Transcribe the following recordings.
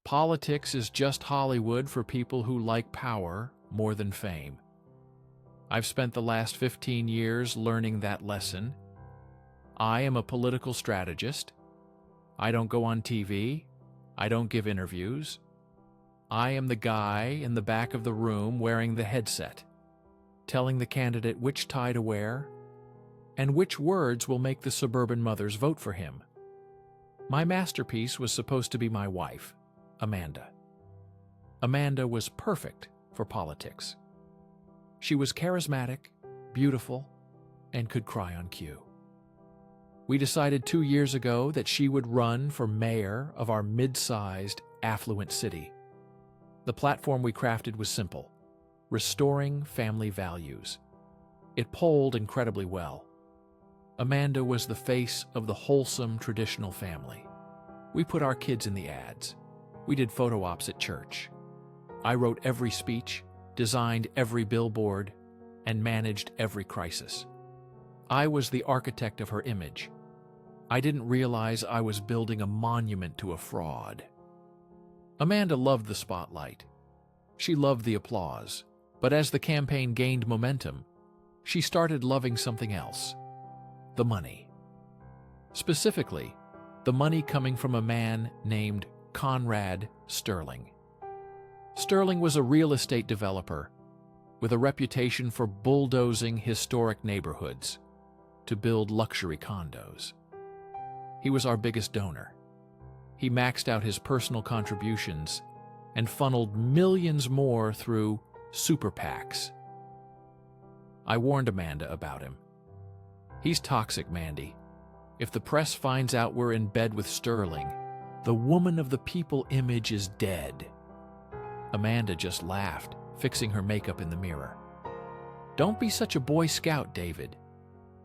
Politics is just Hollywood for people who like power more than fame. I've spent the last 15 years learning that lesson. I am a political strategist. I don't go on TV. I don't give interviews. I am the guy in the back of the room wearing the headset, telling the candidate which tie to wear and which words will make the suburban mothers vote for him. My masterpiece was supposed to be my wife, Amanda. Amanda was perfect for politics. She was charismatic, beautiful, and could cry on cue. We decided 2 years ago that she would run for mayor of our mid-sized, affluent city. The platform we crafted was simple: restoring family values. It polled incredibly well. Amanda was the face of the wholesome, traditional family. We put our kids in the ads. We did photo ops at church. I wrote every speech, designed every billboard, and managed every crisis. I was the architect of her image. I didn't realize I was building a monument to a fraud. Amanda loved the spotlight. She loved the applause. But as the campaign gained momentum, she started loving something else: the money. Specifically, the money coming from a man named Conrad Sterling. Sterling was a real estate developer with a reputation for bulldozing historic neighborhoods to build luxury condos. He was our biggest donor. He maxed out his personal contributions and funneled millions more through super PACs. I warned Amanda about him. He's toxic, Mandy. If the press finds out we're in bed with Sterling, the woman of the people image is dead. Amanda just laughed, fixing her makeup in the mirror. Don't be such a Boy Scout, David.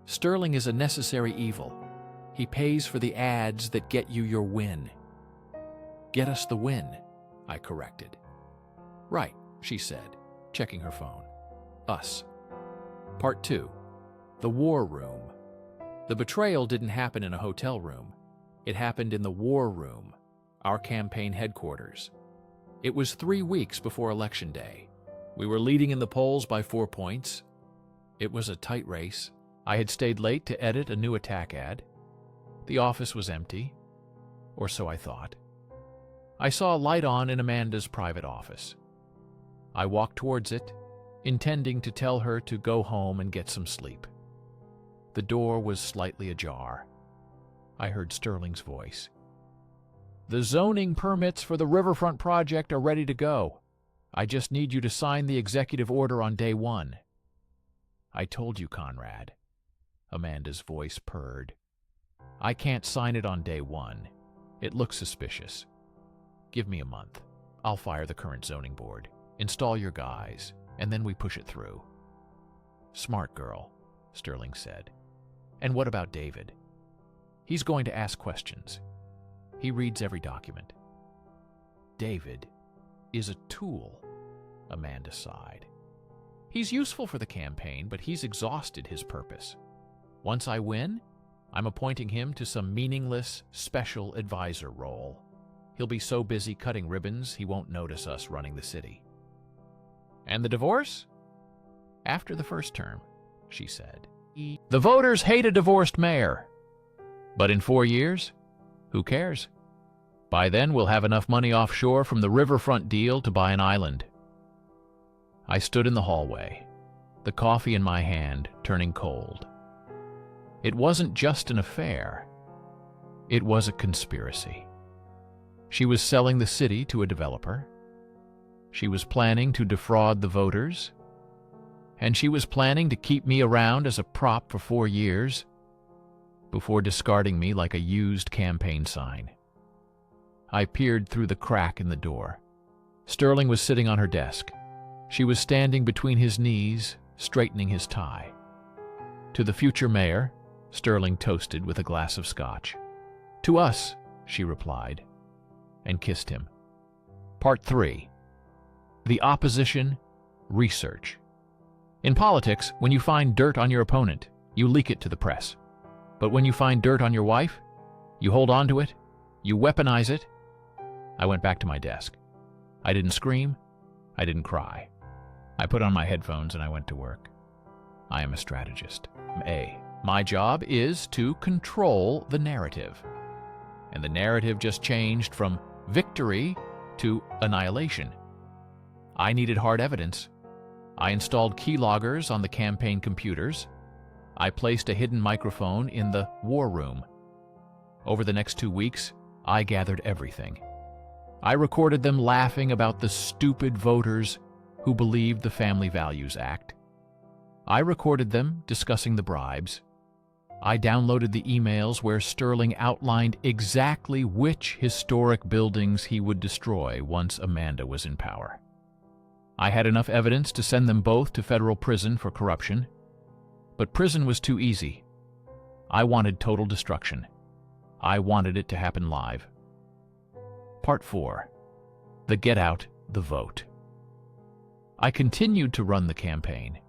Sterling is a necessary evil. He pays for the ads that get you your win. Get us the win, I corrected. Right, she said, checking her phone. Us. Part 2. The War Room. The betrayal didn't happen in a hotel room. It happened in the War Room, our campaign headquarters. It was 3 weeks before Election Day. We were leading in the polls by 4 points. It was a tight race. I had stayed late to edit a new attack ad. The office was empty, or so I thought. I saw a light on in Amanda's private office. I walked towards it, intending to tell her to go home and get some sleep. The door was slightly ajar. I heard Sterling's voice. The zoning permits for the riverfront project are ready to go. I just need you to sign the executive order on day 1. I told you, Conrad. Amanda's voice purred. I can't sign it on day 1. It looks suspicious. Give me a month. I'll fire the current zoning board, install your guys, and then we push it through. Smart girl, Sterling said. And what about David? He's going to ask questions. He reads every document. David is a tool, Amanda sighed. He's useful for the campaign, but he's exhausted his purpose. Once I win, I'm appointing him to some meaningless special advisor role. He'll be so busy cutting ribbons, he won't notice us running the city. And the divorce? After the first term, she said. The voters hate a divorced mayor. But in 4 years, who cares? By then, we'll have enough money offshore from the riverfront deal to buy an island. I stood in the hallway, the coffee in my hand turning cold. It wasn't just an affair. It was a conspiracy. She was selling the city to a developer. She was planning to defraud the voters. And she was planning to keep me around as a prop for 4 years before discarding me like a used campaign sign. I peered through the crack in the door. Sterling was sitting on her desk. She was standing between his knees, straightening his tie. To the future mayor, Sterling toasted with a glass of scotch. To us, she replied, and kissed him. Part 3. The opposition, research. In politics, when you find dirt on your opponent, you leak it to the press. But when you find dirt on your wife, you hold on to it, you weaponize it, I went back to my desk. I didn't scream. I didn't cry. I put on my headphones and I went to work. I am a strategist. My job is to control the narrative. And the narrative just changed from victory to annihilation. I needed hard evidence. I installed keyloggers on the campaign computers. I placed a hidden microphone in the war room. Over the next 2 weeks, I gathered everything. I recorded them laughing about the stupid voters who believed the Family Values Act. I recorded them discussing the bribes. I downloaded the emails where Sterling outlined exactly which historic buildings he would destroy once Amanda was in power. I had enough evidence to send them both to federal prison for corruption, but prison was too easy. I wanted total destruction. I wanted it to happen live. Part 4. The Get Out the Vote. I continued to run the campaign.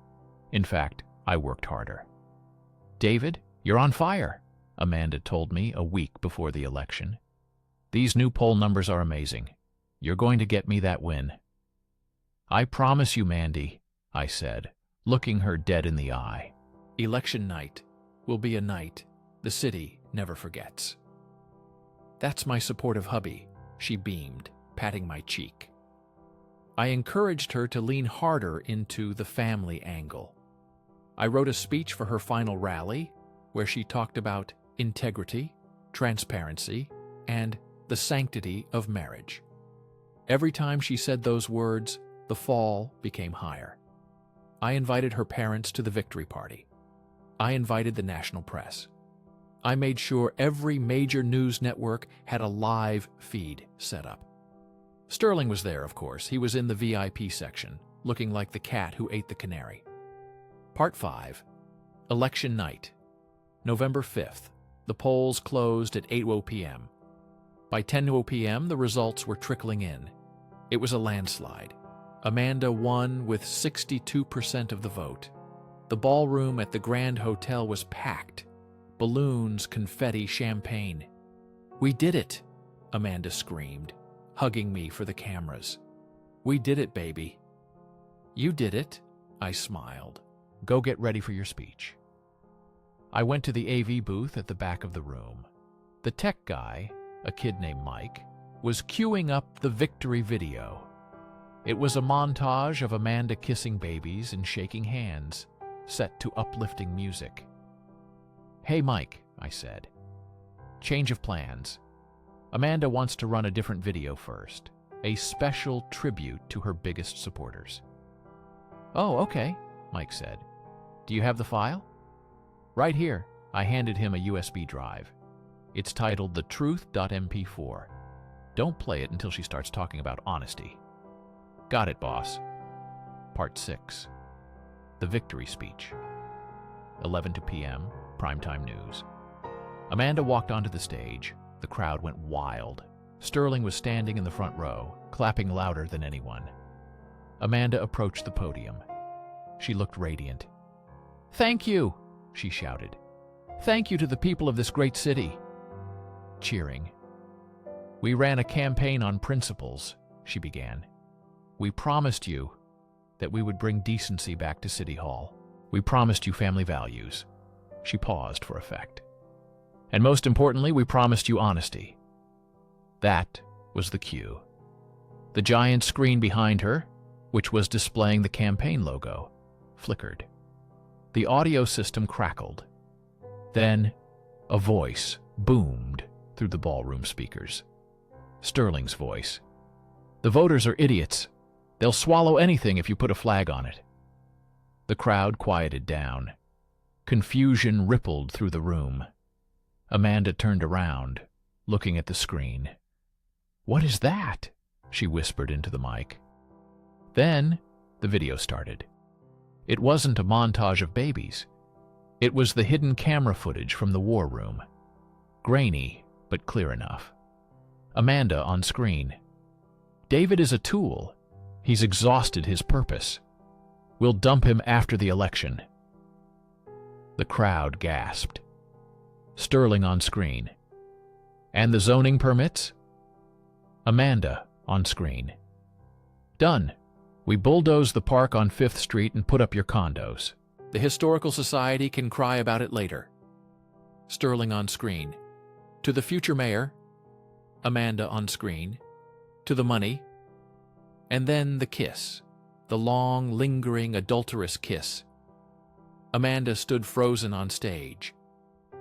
In fact, I worked harder. David, you're on fire, Amanda told me a week before the election. These new poll numbers are amazing. You're going to get me that win. I promise you, Mandy, I said, looking her dead in the eye. Election night will be a night the city never forgets. That's my supportive hubby, she beamed, patting my cheek. I encouraged her to lean harder into the family angle. I wrote a speech for her final rally where she talked about integrity, transparency, and the sanctity of marriage. Every time she said those words, the fall became higher. I invited her parents to the victory party. I invited the national press. I made sure every major news network had a live feed set up. Sterling was there, of course. He was in the VIP section, looking like the cat who ate the canary. Part 5. Election night. November 5th. The polls closed at 8:00 p.m. By 10:00 p.m., the results were trickling in. It was a landslide. Amanda won with 62% of the vote. The ballroom at the Grand Hotel was packed. Balloons, confetti, champagne. "We did it," Amanda screamed, hugging me for the cameras. "We did it, baby." "You did it," I smiled. "Go get ready for your speech." I went to the AV booth at the back of the room. The tech guy, a kid named Mike, was queuing up the victory video. It was a montage of Amanda kissing babies and shaking hands, set to uplifting music. "Hey, Mike," I said. "Change of plans. Amanda wants to run a different video first, a special tribute to her biggest supporters." "Oh, okay," Mike said. "Do you have the file?" "Right here." I handed him a USB drive. It's titled thetruth.mp4. Don't play it until she starts talking about honesty. "Got it, boss." Part 6. The victory speech. 11 p.m., primetime news. Amanda walked onto the stage. The crowd went wild. Sterling was standing in the front row, clapping louder than anyone. Amanda approached the podium. She looked radiant. "Thank you," she shouted. "Thank you to the people of this great city." Cheering. "We ran a campaign on principles," she began. "We promised you that we would bring decency back to City Hall. We promised you family values." She paused for effect. "And most importantly, we promised you honesty." That was the cue. The giant screen behind her, which was displaying the campaign logo, flickered. The audio system crackled. Then a voice boomed through the ballroom speakers. Sterling's voice. "The voters are idiots. They'll swallow anything if you put a flag on it." The crowd quieted down. Confusion rippled through the room. Amanda turned around, looking at the screen. "What is that?" she whispered into the mic. Then the video started. It wasn't a montage of babies. It was the hidden camera footage from the war room. Grainy, but clear enough. Amanda on screen. "David is a tool. He's exhausted his purpose. We'll dump him after the election." The crowd gasped. Sterling on screen. "And the zoning permits?" Amanda, on screen. Done. We bulldoze the park on 5th Street and put up your condos. The Historical Society can cry about it later. Sterling on screen. To the future mayor. Amanda on screen. To the money. And then the kiss. The long, lingering, adulterous kiss. Amanda stood frozen on stage.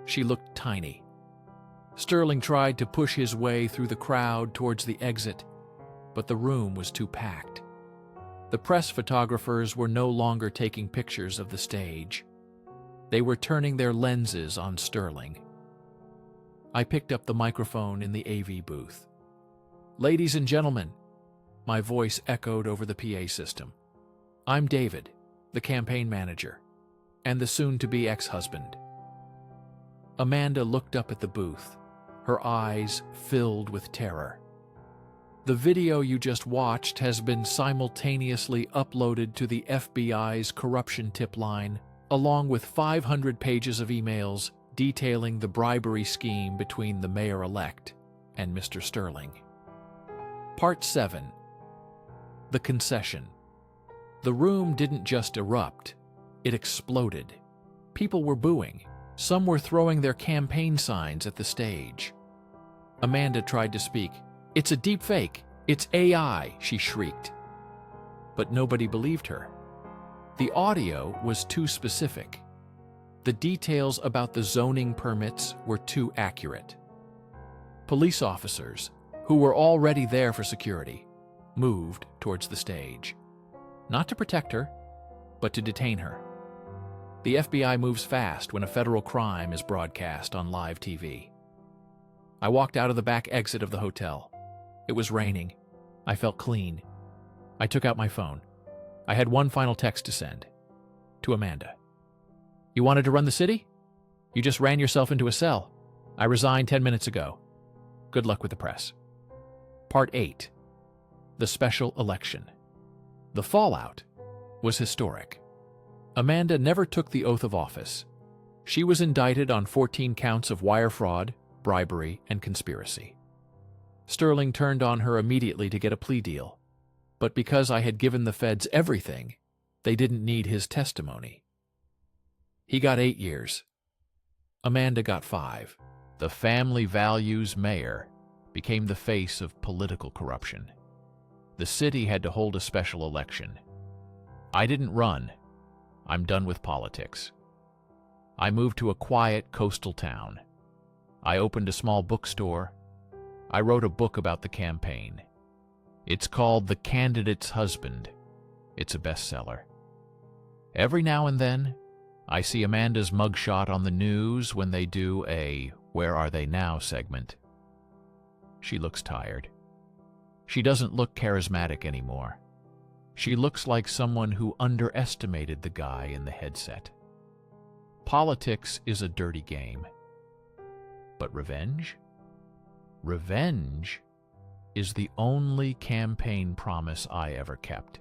She looked tiny. Sterling tried to push his way through the crowd towards the exit, but the room was too packed. The press photographers were no longer taking pictures of the stage. They were turning their lenses on Sterling. I picked up the microphone in the AV booth. "Ladies and gentlemen," my voice echoed over the PA system. "I'm David, the campaign manager, and the soon-to-be ex-husband." Amanda looked up at the booth, her eyes filled with terror. "The video you just watched has been simultaneously uploaded to the FBI's corruption tip line, along with 500 pages of emails detailing the bribery scheme between the mayor-elect and Mr. Sterling." Part 7. The concession. The room didn't just erupt, it exploded. People were booing. Some were throwing their campaign signs at the stage. Amanda tried to speak. "It's a deep fake. It's AI," she shrieked. But nobody believed her. The audio was too specific. The details about the zoning permits were too accurate. Police officers, who were already there for security, moved towards the stage. Not to protect her, but to detain her. The FBI moves fast when a federal crime is broadcast on live TV. I walked out of the back exit of the hotel. It was raining. I felt clean. I took out my phone. I had one final text to send. To Amanda. "You wanted to run the city? You just ran yourself into a cell. I resigned 10 minutes ago. Good luck with the press." Part 8. The special election. The fallout was historic. Amanda never took the oath of office. She was indicted on 14 counts of wire fraud, bribery, and conspiracy. Sterling turned on her immediately to get a plea deal, but because I had given the feds everything, they didn't need his testimony. He got 8 years. Amanda got 5. The family values mayor became the face of political corruption. The city had to hold a special election. I didn't run. I'm done with politics. I moved to a quiet coastal town. I opened a small bookstore. I wrote a book about the campaign. It's called The Candidate's Husband. It's a bestseller. Every now and then, I see Amanda's mugshot on the news when they do a Where Are They Now segment. She looks tired. She doesn't look charismatic anymore. She looks like someone who underestimated the guy in the headset. Politics is a dirty game. But revenge? Revenge is the only campaign promise I ever kept.